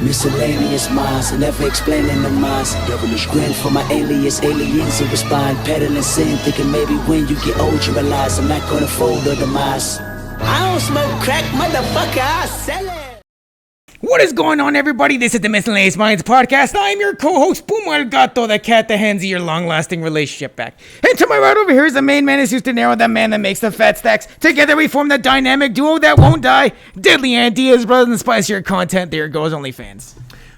Miscellaneous minds, never explaining the minds. Devilish grin for my alias, aliens who respond. Peddling sin, thinking maybe when you get old you realize I'm not gonna fold or demise. I don't smoke crack, motherfucker, I sell it. What is going on, everybody? This is the Miscellaneous Minds podcast. I'm your co-host, Pumo El Gato, the cat that hands you your long-lasting relationship back. And to my right over here is the main man who's to narrow the man that makes the fat stacks. Together we form the dynamic duo that won't die. Deadly Andia's brothers and spicier content. There goes OnlyFans.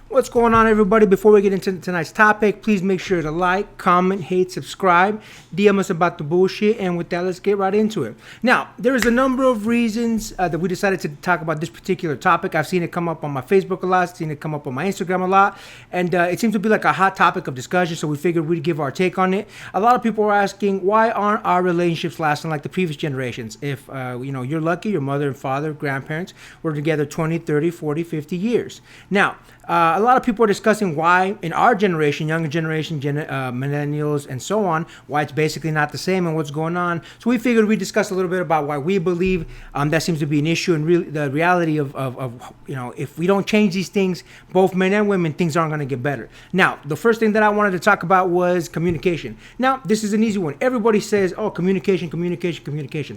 What's going on, everybody? Before we get into tonight's topic, please make sure to like, comment, hate, subscribe, DM us about the bullshit, and with that, let's get right into it. Now, there is a number of reasons that we decided to talk about this particular topic. I've seen it come up on my Facebook a lot, seen it come up on my Instagram a lot, and it seems to be like a hot topic of discussion, so we figured we'd give our take on it. A lot of people are asking, why aren't our relationships lasting like the previous generations? If, you're lucky, your mother and father, grandparents were together 20, 30, 40, 50 years. Now, a lot of people are discussing why in our generation, younger generation, millennials, and so on, why it's basically not the same and what's going on. So we figured we'd discuss a little bit about why we believe that seems to be an issue, and the reality of if we don't change these things, both men and women, things aren't going to get better. Now, the first thing that I wanted to talk about was communication. Now, this is an easy one. Everybody says, oh, communication.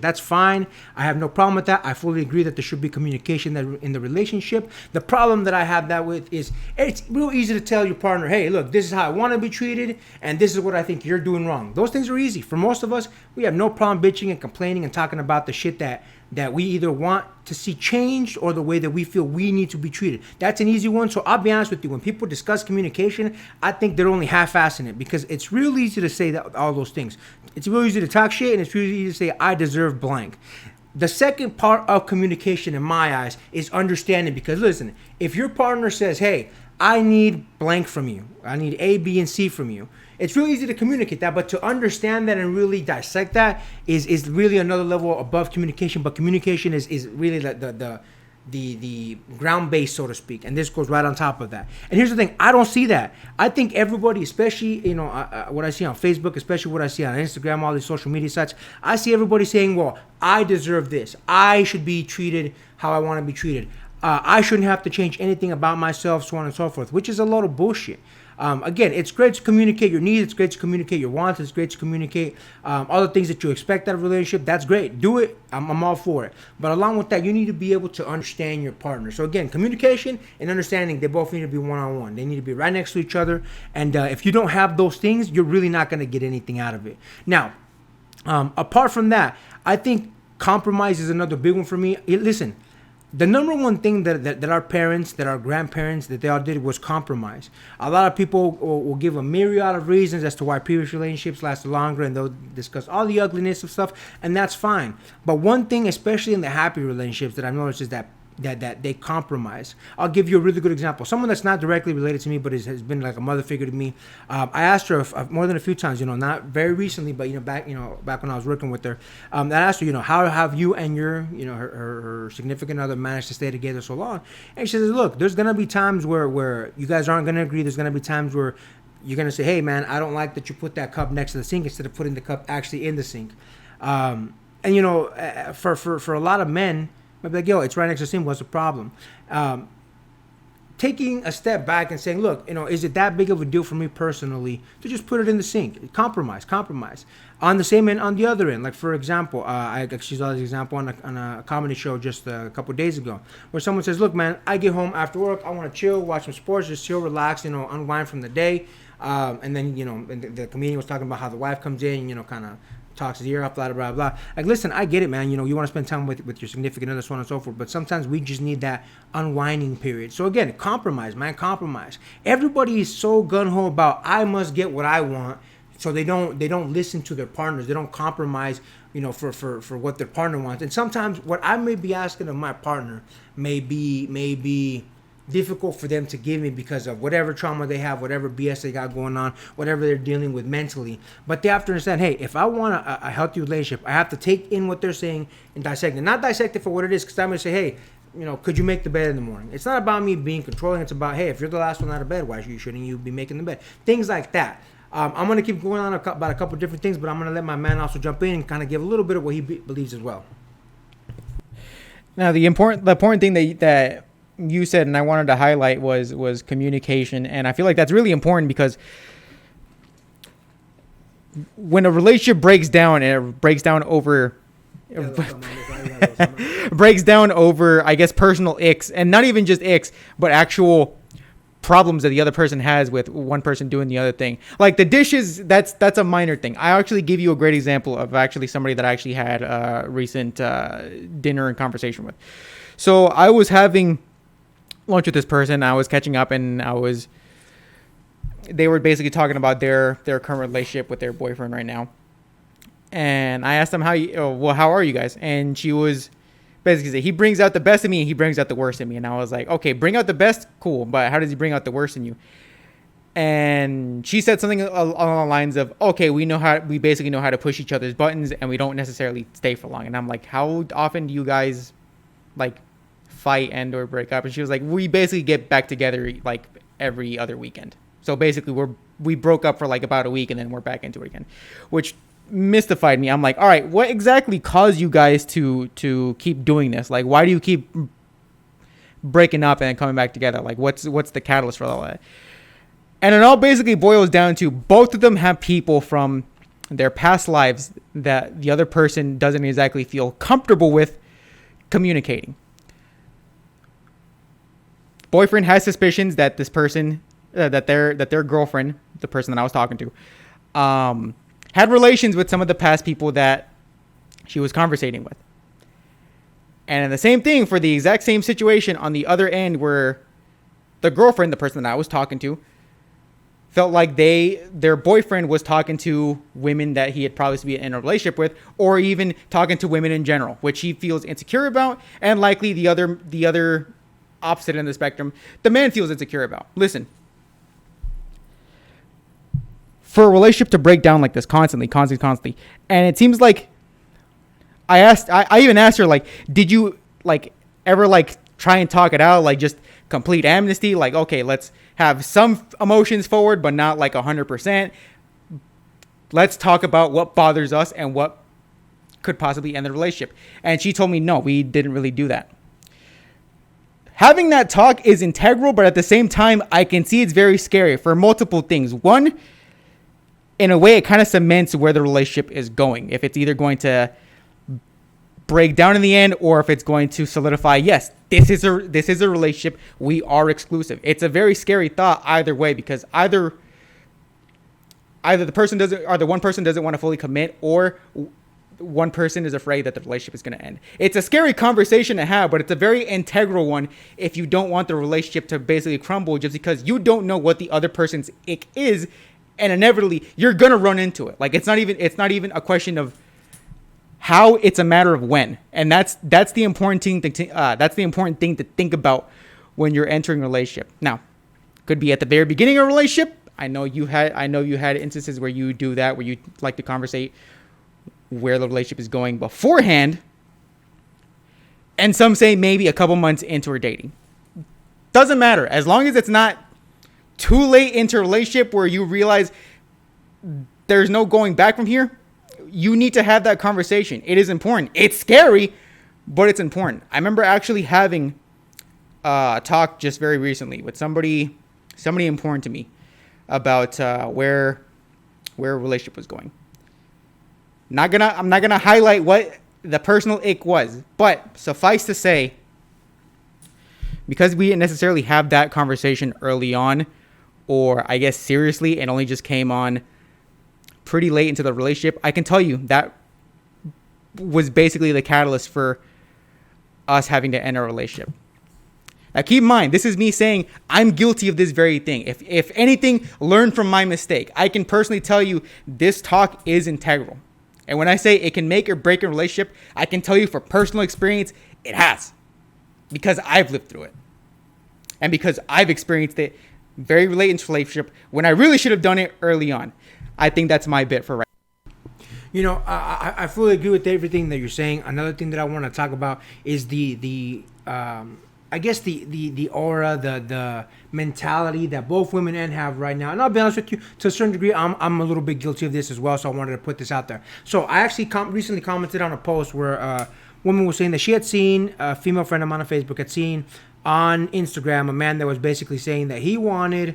That's fine. I have no problem with that. I fully agree that there should be communication in the relationship. The problem that I have that with is it's real easy to tell your partner, hey, look, this is how I want to be treated, and this is what I think you're doing wrong. Those things are easy. For most of us, we have no problem bitching and complaining and talking about the shit that we either want to see changed or the way that we feel we need to be treated. That's an easy one. So I'll be honest with you, when people discuss communication, I think they're only half-assing it, because it's real easy to say that all those things. It's real easy to talk shit, and it's real easy to say, I deserve blank. The second part of communication in my eyes is understanding, because listen, if your partner says, hey, I need blank from you, I need A, B, and C from you, it's really easy to communicate that, but to understand that and really dissect that is really another level above communication. But communication is really the ground base, so to speak, and this goes right on top of that. And here's the thing, I don't see that. I think everybody, especially what I see on Facebook, especially what I see on Instagram, all these social media sites, I see everybody saying, well, I deserve this, I should be treated how I want to be treated, I shouldn't have to change anything about myself, so on and so forth, which is a lot of bullshit. Again, it's great to communicate your needs, it's great to communicate your wants, it's great to communicate all the things that you expect out of a relationship. That's great. Do it. I'm all for it. But along with that, you need to be able to understand your partner. So again, communication and understanding, they both need to be one-on-one. They need to be right next to each other. And if you don't have those things, you're really not going to get anything out of it. Now, apart from that, I think compromise is another big one for me. Listen, the number one thing that our parents, that our grandparents, that they all did was compromise. A lot of people will give a myriad of reasons as to why previous relationships lasted longer, and they'll discuss all the ugliness of stuff, and that's fine. But one thing, especially in the happy relationships, that I've noticed is that they compromise. I'll give you a really good example. Someone that's not directly related to me, but has been like a mother figure to me. I asked her more than a few times, not very recently, but back when I was working with her. I asked her, how have you and your, her significant other managed to stay together so long? And she says, look, there's gonna be times where you guys aren't gonna agree. There's gonna be times where you're gonna say, hey man, I don't like that you put that cup next to the sink instead of putting the cup actually in the sink. For a lot of men, I'd be like, yo, it's right next to the sink. What's the problem? Taking a step back and saying, look, is it that big of a deal for me personally to just put it in the sink? Compromise. On the same end, on the other end, like for example, I actually saw this example on a comedy show just a couple of days ago, where someone says, look, man, I get home after work, I want to chill, watch some sports, just chill, relax, unwind from the day. And then, and the comedian was talking about how the wife comes in, kind of talks his ear off, blah, blah, blah. Like, listen, I get it, man. You want to spend time with your significant other, so on and so forth. But sometimes we just need that unwinding period. So again, compromise, man, compromise. Everybody is so gung-ho about, I must get what I want. So they don't listen to their partners. They don't compromise, for what their partner wants. And sometimes what I may be asking of my partner may be difficult for them to give me because of whatever trauma they have, whatever BS they got going on, whatever they're dealing with mentally. But they have to understand, hey, if I want a healthy relationship, I have to take in what they're saying and dissect it. Not dissect it for what it is, because I'm going to say, hey, could you make the bed in the morning? It's not about me being controlling. It's about, hey, if you're the last one out of bed, why shouldn't you be making the bed? Things like that. I'm going to keep going on about a couple different things, but I'm going to let my man also jump in and kind of give a little bit of what he believes as well. Now, the important thing that you said, and I wanted to highlight, was communication. And I feel like that's really important because when a relationship breaks down, and it breaks down over I guess personal icks, and not even just icks, but actual problems that the other person has with one person doing the other thing. Like the dishes, that's a minor thing. I actually give you a great example of actually somebody that I actually had a recent dinner and conversation with. So I was having lunch with this person. I was catching up, and they were basically talking about their current relationship with their boyfriend right now. And I asked them, how are you guys? And she was basically saying, he brings out the best in me and he brings out the worst in me. And I was like, okay, bring out the best, cool, but how does he bring out the worst in you? And she said something along the lines of, okay, we basically know how to push each other's buttons, and we don't necessarily stay for long. And I'm like, how often do you guys like fight and or break up? And she was like, we basically get back together like every other weekend. So basically we broke up for like about a week, and then we're back into it again, which mystified me. I'm like, all right, what exactly caused you guys to keep doing this? Like, why do you keep breaking up and then coming back together? Like, what's the catalyst for all that? And it all basically boils down to both of them have people from their past lives that the other person doesn't exactly feel comfortable with communicating. Boyfriend has suspicions that this person, that their girlfriend, the person that I was talking to, had relations with some of the past people that she was conversating with. And the same thing for the exact same situation on the other end, where the girlfriend, the person that I was talking to, felt like their boyfriend was talking to women that he had probably be in a relationship with, or even talking to women in general, which he feels insecure about, and likely the other opposite end of the spectrum, the man feels insecure about. Listen, for a relationship to break down like this constantly, and it seems like I even asked her, like, did you like ever like try and talk it out, like just complete amnesty, like, okay, let's have some emotions forward, but not like 100%. Let's talk about what bothers us and what could possibly end the relationship. And she told me, no, we didn't really do that. Having that talk is integral, but at the same time, I can see it's very scary for multiple things. One, in a way, it kind of cements where the relationship is going. If it's either going to break down in the end, or if it's going to solidify, yes, this is a relationship, we are exclusive. It's a very scary thought either way, because either the person doesn't, or the one person doesn't want to fully commit, or one person is afraid that the relationship is going to end. It's a scary conversation to have, but it's a very integral one if you don't want the relationship to basically crumble just because you don't know what the other person's ick is, and inevitably you're going to run into it. Like, it's not even a question of how, it's a matter of when. And that's the important thing to think about when you're entering a relationship. Now, could be at the very beginning of a relationship. I know you had instances where you do that, where you like to conversate where the relationship is going beforehand. And some say maybe a couple months into our dating. Doesn't matter. As long as it's not too late into a relationship where you realize there's no going back from here, you need to have that conversation. It is important. It's scary, but it's important. I remember actually having a talk just very recently with somebody important to me about where a relationship was going. I'm not gonna highlight what the personal ick was, but suffice to say, because we didn't necessarily have that conversation early on, or I guess seriously, it only just came on pretty late into the relationship, I can tell you that was basically the catalyst for us having to end our relationship. Now keep in mind, this is me saying I'm guilty of this very thing. If anything, learn from my mistake. I can personally tell you this talk is integral. And when I say it can make or break a relationship, I can tell you for personal experience, it has. Because I've lived through it. And because I've experienced it very late into relationship when I really should have done it early on. I think that's my bit for right now. You know, I fully agree with everything that you're saying. Another thing that I want to talk about is the I guess the aura, the mentality that both women and have right now. And I'll be honest with you, to a certain degree, I'm a little bit guilty of this as well. So I wanted to put this out there. So I actually recently commented on a post where a woman was saying that she had seen a female friend of mine on Facebook had seen on Instagram a man that was basically saying that he wanted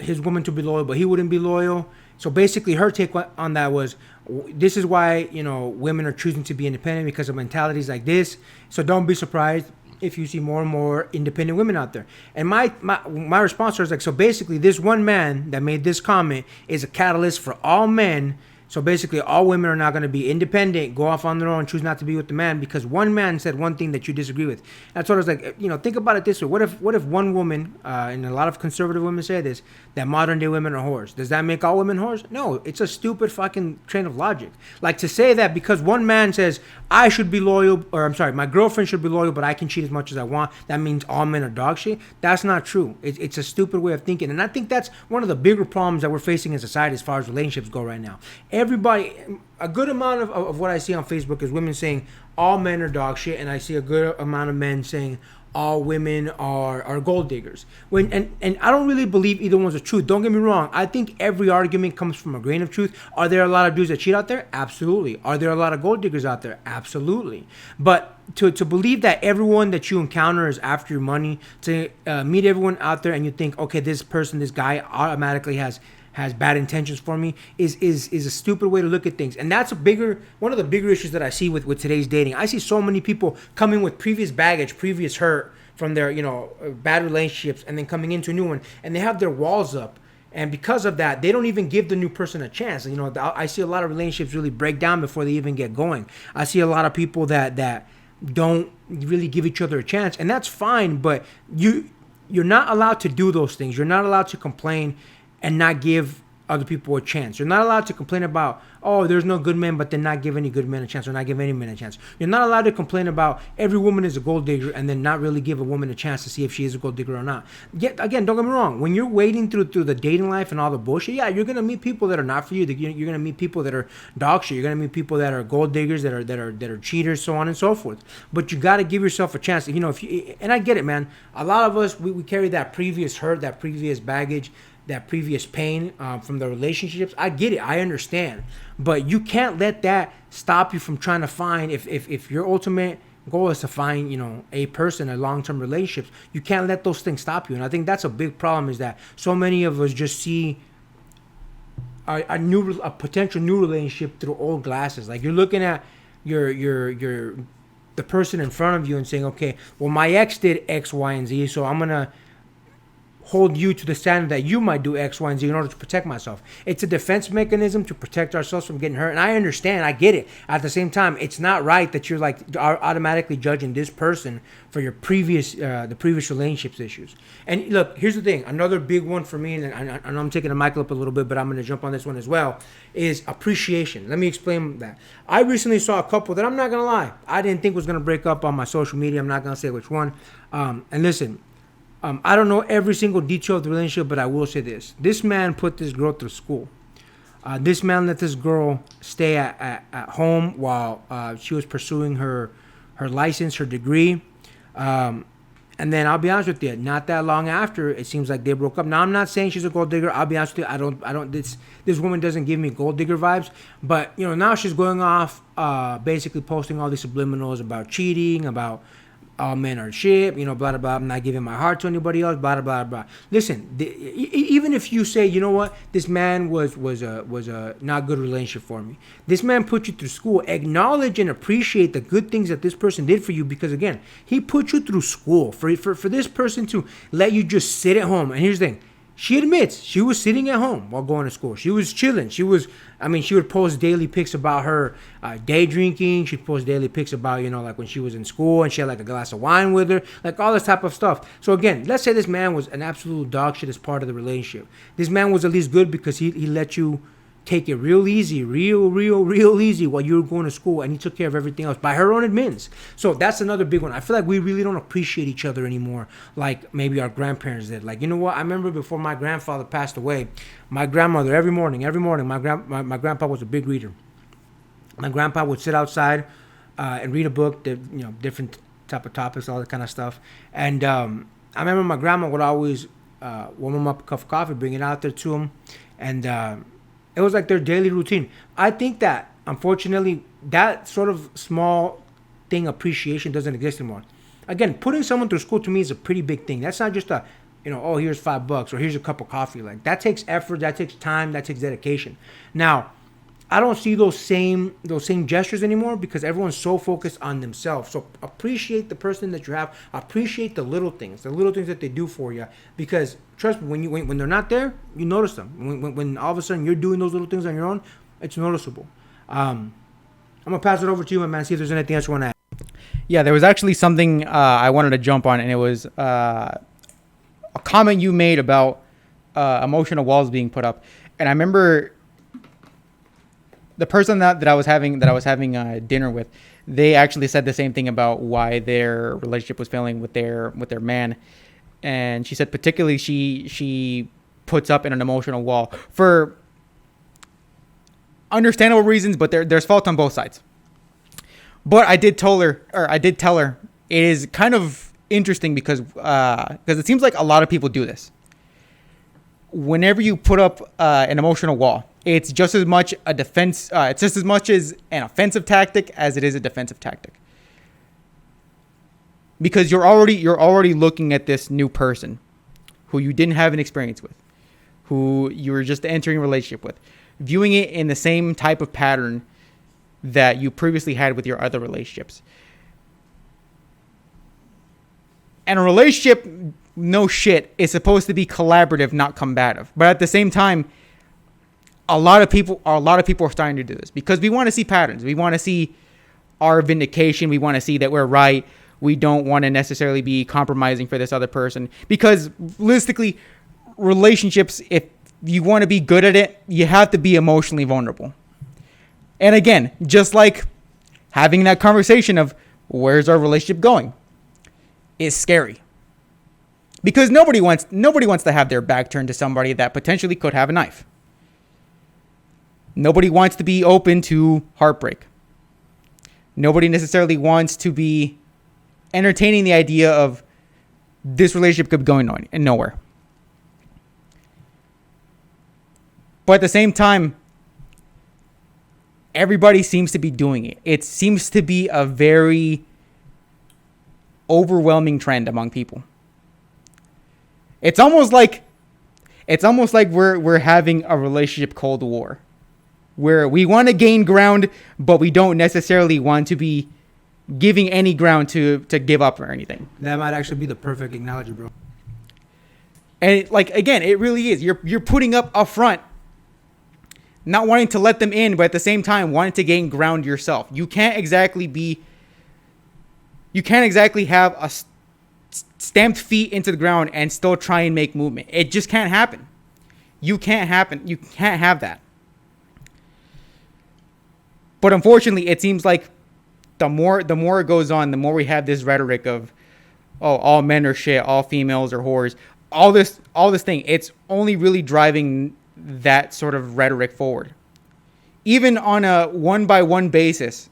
his woman to be loyal, but he wouldn't be loyal. So basically, her take on that was, this is why women are choosing to be independent, because of mentalities like this. So don't be surprised if you see more and more independent women out there. And my response was like, so basically, this one man that made this comment is a catalyst for all men. So basically, all women are not going to be independent, go off on their own, choose not to be with the man because one man said one thing that you disagree with. That's what I was like, think about it this way. What if one woman, and a lot of conservative women say this, that modern day women are whores? Does that make all women whores? No, it's a stupid fucking train of logic. Like to say that because one man says, I should be loyal, or I'm sorry, my girlfriend should be loyal, but I can cheat as much as I want, that means all men are dog shit. That's not true. It's a stupid way of thinking. And I think that's one of the bigger problems that we're facing in society as far as relationships go right now. Everybody, a good amount of what I see on Facebook is women saying all men are dog shit, and I see a good amount of men saying all women are gold diggers. And I don't really believe either one's the truth. Don't get me wrong. I think every argument comes from a grain of truth. Are there a lot of dudes that cheat out there? Absolutely. Are there a lot of gold diggers out there? Absolutely. But to believe that everyone that you encounter is after your money, to meet everyone out there and you think, okay, this guy automatically has bad intentions for me is a stupid way to look at things. And that's one of the bigger issues that I see with today's dating. I see so many people coming with previous baggage, previous hurt from their, bad relationships, and then coming into a new one, and they have their walls up. And because of that, they don't even give the new person a chance. I see a lot of relationships really break down before they even get going. I see a lot of people that don't really give each other a chance, and that's fine, but you're not allowed to do those things. You're not allowed to complain and not give other people a chance. You're not allowed to complain about, oh, there's no good men, but then not give any good men a chance or not give any men a chance. You're not allowed to complain about every woman is a gold digger and then not really give a woman a chance to see if she is a gold digger or not. Yet, again, don't get me wrong. When you're wading through the dating life and all the bullshit, yeah, you're going to meet people that are not for you. You're going to meet people that are dog shit. You're going to meet people that are gold diggers, that are cheaters, so on and so forth. But you got to give yourself a chance. And I get it, man. A lot of us, we carry that previous hurt, that previous baggage, that previous pain from the relationships. I get it. I understand. But you can't let that stop you from trying to find, if your ultimate goal is to find, a person, a long-term relationship, you can't let those things stop you. And I think that's a big problem, is that so many of us just see a potential new relationship through old glasses. Like you're looking at the person in front of you and saying, okay, well, my ex did X, Y, and Z, so I'm going to hold you to the standard that you might do X, Y, and Z in order to protect myself. It's a defense mechanism to protect ourselves from getting hurt. And I understand. I get it. At the same time, it's not right that you're are automatically judging this person for your the previous relationships issues. And look, here's the thing. Another big one for me, and I know I'm taking the mic up a little bit, but I'm going to jump on this one as well, is appreciation. Let me explain that. I recently saw a couple that I'm not going to lie, I didn't think was going to break up on my social media. I'm not going to say which one. And listen, I don't know every single detail of the relationship, but I will say this. This man put this girl through school. This man let this girl stay at home while she was pursuing her license, her degree. And then I'll be honest with you, not that long after, it seems like they broke up. Now, I'm not saying she's a gold digger. I'll be honest with you, I don't. This woman doesn't give me gold digger vibes. But now she's going off, basically posting all these subliminals about cheating, about all men are shit, blah, blah, blah. I'm not giving my heart to anybody else, blah, blah, blah. Listen, even if you say, you know what, this man was a not good relationship for me. This man put you through school. Acknowledge and appreciate the good things that this person did for you, because, again, he put you through school. For this person to let you just sit at home. And here's the thing. She admits she was sitting at home while going to school. She was chilling. She would post daily pics about her day drinking. She'd post daily pics about, like when she was in school and she had like a glass of wine with her, like all this type of stuff. So again, let's say this man was an absolute dog shit as part of the relationship. This man was at least good because he let you take it real easy, real easy while you were going to school, and he took care of everything else by her own admittance. So that's another big one. I feel like we really don't appreciate each other anymore like maybe our grandparents did. Like, you know what? I remember before my grandfather passed away, my grandmother, every morning, my grandpa was a big reader. My grandpa would sit outside and read a book, different type of topics, all that kind of stuff. And I remember my grandma would always warm him up a cup of coffee, bring it out there to him, and it was like their daily routine. I think that, unfortunately, that sort of small thing, appreciation, doesn't exist anymore. again, putting someone through school to me is a pretty big thing. That's not just a, oh, here's $5 or here's a cup of coffee. Like, that takes effort, that takes time, that takes dedication. Now, I don't see those same gestures anymore because everyone's so focused on themselves. So appreciate the person that you have. Appreciate the little things that they do for you. Because trust me, when they're not there, you notice them. When all of a sudden you're doing those little things on your own, it's noticeable. I'm gonna pass it over to you, my man. See if there's anything else you want to add. Yeah, there was actually something I wanted to jump on, and it was a comment you made about emotional walls being put up, and I remember. The person that I was having dinner with, they actually said the same thing about why their relationship was failing with their man, and she said particularly she puts up an emotional wall for understandable reasons, but there's fault on both sides. But I did tell her it is kind of interesting because it seems like a lot of people do this. Whenever you put up an emotional wall, it's just as much a defense. It's just as much as an offensive tactic as it is a defensive tactic. Because you're already looking at this new person, who you didn't have an experience with, who you were just entering a relationship with, viewing it in the same type of pattern that you previously had with your other relationships. And a relationship, no shit, is supposed to be collaborative, not combative. But at the same time, a lot of people are starting to do this because we want to see patterns. We want to see our vindication. We want to see that we're right. We don't want to necessarily be compromising for this other person because realistically, relationships, if you want to be good at it, you have to be emotionally vulnerable. And again, just like having that conversation of where's our relationship going is scary. Because nobody wants to have their back turned to somebody that potentially could have a knife. Nobody wants to be open to heartbreak. Nobody necessarily wants to be entertaining the idea of this relationship could be going on and nowhere. But at the same time, everybody seems to be doing it. It seems to be a very overwhelming trend among people. It's almost like we're having a relationship Cold War, where we want to gain ground, but we don't necessarily want to be giving any ground to give up or anything. That might actually be the perfect analogy, bro. And again, it really is. You're putting up a front, not wanting to let them in, but at the same time wanting to gain ground yourself. You can't exactly have a stamped feet into the ground and still try and make movement. It just can't happen. You can't have that. But unfortunately, it seems like the more it goes on, the more we have this rhetoric of, oh, all men are shit, all females are whores, all this thing. It's only really driving that sort of rhetoric forward. Even on a one-by-one basis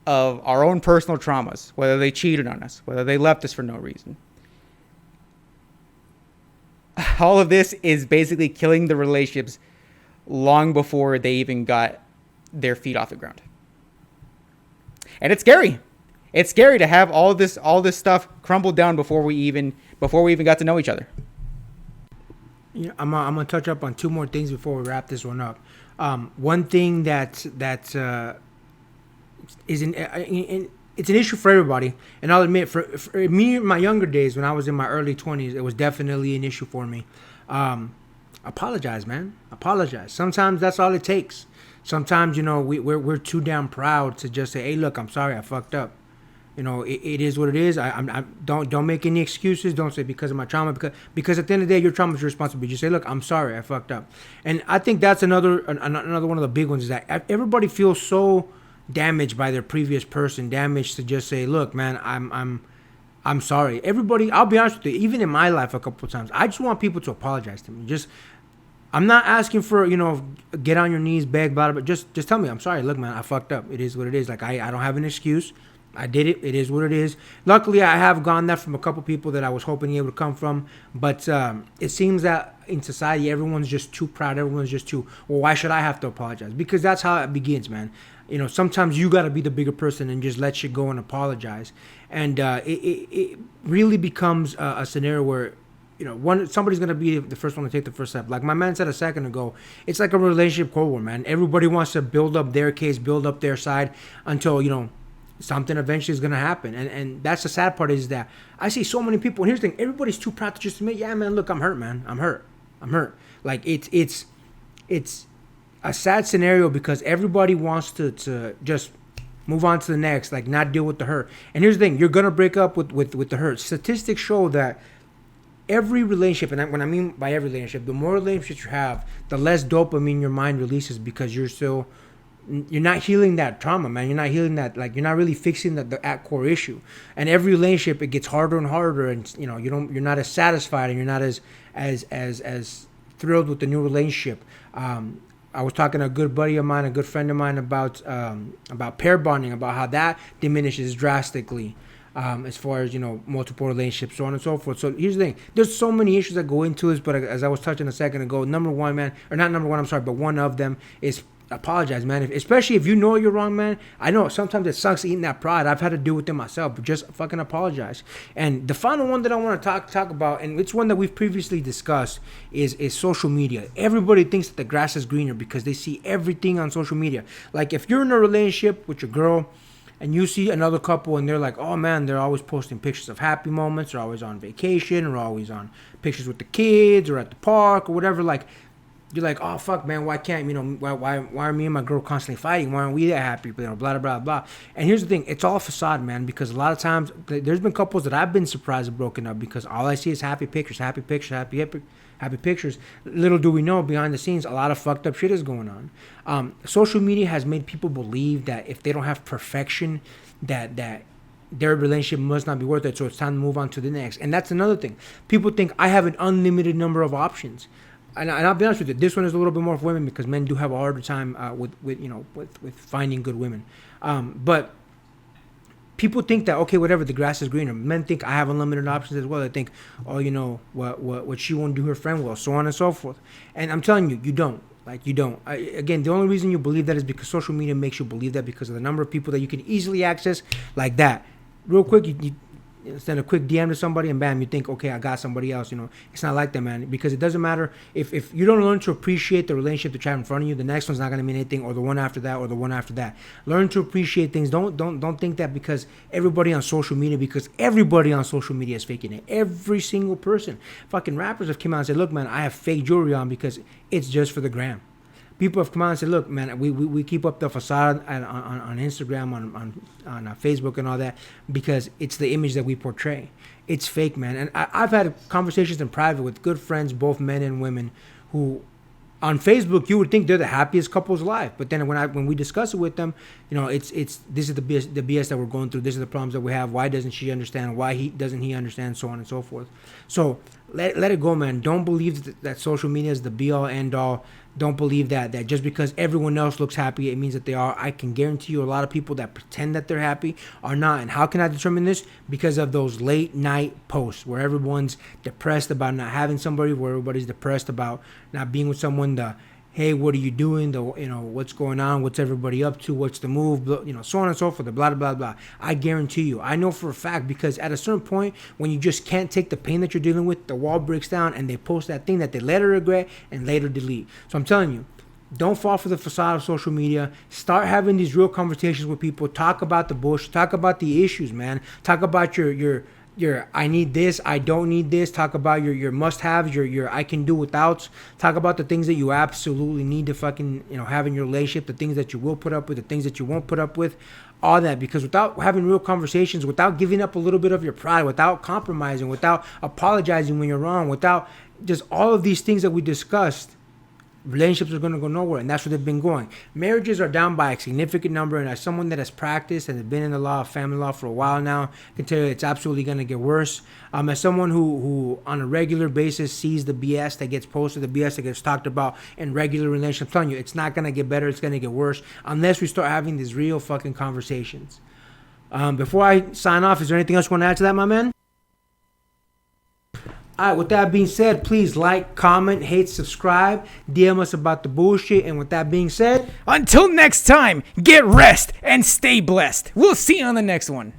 of our own personal traumas, whether they cheated on us, whether they left us for no reason. All of this is basically killing the relationships long before they even got their feet off the ground. And it's scary. It's scary to have all this stuff crumble down before we even got to know each other. Yeah, I'm gonna touch up on two more things before we wrap this one up. One thing that is it's an issue for everybody, and I'll admit, for me in my younger days when I was in my early 20s, it was definitely an issue for me. Apologize, man. Apologize. Sometimes that's all it takes. Sometimes, we're too damn proud to just say, hey, look, I'm sorry, I fucked up. It is what it is. I don't make any excuses. Don't say because of my trauma, because at the end of the day, your trauma is your responsibility. Just say, look, I'm sorry, I fucked up. And I think that's another one of the big ones, is that everybody feels so damaged by their previous person, damaged to just say, look, man, I'm sorry. Everybody, I'll be honest with you, even in my life a couple of times, I just want people to apologize to me. I'm not asking for, get on your knees, beg, blah, blah, but just tell me, I'm sorry. Look, man, I fucked up. It is what it is. Like, I don't have an excuse. I did it. It is what it is. Luckily, I have gone that from a couple people that I was hoping able to come from. But it seems that in society, everyone's just too proud. Everyone's just too, well, why should I have to apologize? Because that's how it begins, man. sometimes you got to be the bigger person and just let shit go and apologize. And it really becomes a scenario where, somebody's gonna be the first one to take the first step. Like my man said a second ago, it's like a relationship cold war, man. Everybody wants to build up their case, build up their side until something eventually is gonna happen. And that's the sad part, is that I see so many people. And here's the thing: everybody's too proud to just admit, yeah, man, look, I'm hurt, man. I'm hurt. Like it's a sad scenario because everybody wants to just move on to the next, like not deal with the hurt. And here's the thing: you're gonna break up with the hurt. Statistics show that every relationship, and when I mean by every relationship, the more relationships you have, the less dopamine your mind releases, because you're not healing that trauma, man. You're not healing that, like, you're not really fixing the at core issue. And every relationship, it gets harder and harder, and you're not as satisfied, and you're not as thrilled with the new relationship. I was talking to a good buddy of mine, a good friend of mine, about pair bonding, about how that diminishes drastically. As far as multiple relationships, so on and so forth. So here's the thing: there's so many issues that go into this, but as I was touching a second ago, number one, man, or not number one, I'm sorry, but one of them is apologize, man. Especially if you know you're wrong, man. I know sometimes it sucks eating that pride. I've had to deal with it myself, but just fucking apologize. And the final one that I want to talk about, and it's one that we've previously discussed, is social media. Everybody thinks that the grass is greener because they see everything on social media. Like if you're in a relationship with your girl, and you see another couple and they're like, oh man, they're always posting pictures of happy moments, they're always on vacation, or always on pictures with the kids, or at the park, or whatever. Like, you're like, oh fuck, man, why can't why are me and my girl constantly fighting? Why aren't we that happy? Blah blah blah blah. And here's the thing: it's all facade, man. Because a lot of times there's been couples that I've been surprised have broken up because all I see is happy pictures. Little do we know, behind the scenes, a lot of fucked up shit is going on. Social media has made people believe that if they don't have perfection, that their relationship must not be worth it. So it's time to move on to the next. And that's another thing. People think I have an unlimited number of options. And I'll be honest with you, this one is a little bit more for women because men do have a harder time with finding good women. But people think that, okay, whatever, the grass is greener. Men think I have unlimited options as well. They think, oh, what she won't do her friend will, so on and so forth. And I'm telling you, you don't. Like, you don't. Again, the only reason you believe that is because social media makes you believe that, because of the number of people that you can easily access like that. Real quick, you send a quick DM to somebody and bam, you think, okay, I got somebody else. It's not like that, man, because it doesn't matter if you don't learn to appreciate the relationship that you have in front of you, the next one's not going to mean anything, or the one after that, or the one after that. Learn to appreciate things. Don't think that because everybody on social media is faking it. Every single person. Fucking rappers have come out and said, look, man, I have fake jewelry on because it's just for the gram. People have come out and said, look, man, we keep up the facade on Instagram, on Facebook and all that, because it's the image that we portray. It's fake, man. And I've had conversations in private with good friends, both men and women, who on Facebook you would think they're the happiest couples alive. But then when we discuss it with them, it's this is the BS that we're going through. This is the problems that we have. Why doesn't she understand? Why doesn't he understand? So on and so forth. So let it go, man. Don't believe that social media is the be all end all. Don't believe that just because everyone else looks happy, it means that they are. I can guarantee you a lot of people that pretend that they're happy are not. And how can I determine this? Because of those late night posts where everyone's depressed about not having somebody, where everybody's depressed about not being with someone. Hey, what are you doing? What's going on? What's everybody up to? What's the move? So on and so forth. Blah, blah, blah. I guarantee you. I know for a fact, because at a certain point, when you just can't take the pain that you're dealing with, the wall breaks down and they post that thing that they later regret and later delete. So I'm telling you, don't fall for the facade of social media. Start having these real conversations with people. Talk about the bullshit. Talk about the issues, man. Talk about your I need this, I don't need this. Talk about your must-haves, your I can do withouts. Talk about the things that you absolutely need to fucking have in your relationship, the things that you will put up with, the things that you won't put up with, all that. Because without having real conversations, without giving up a little bit of your pride, without compromising, without apologizing when you're wrong, without just all of these things that we discussed, relationships are going to go nowhere, and that's where they've been going. Marriages are down by a significant number, and as someone that has practiced and has been in the law of family law for a while now, I can tell you it's absolutely going to get worse. As someone who on a regular basis sees the BS that gets posted, the BS that gets talked about in regular relationships, I'm telling you, it's not going to get better, it's going to get worse, unless we start having these real fucking conversations. Before I sign off, is there anything else you want to add to that, my man? All right, with that being said, please like, comment, hate, subscribe, DM us about the bullshit. And with that being said, Until next time, get rest and stay blessed. We'll see you on the next one.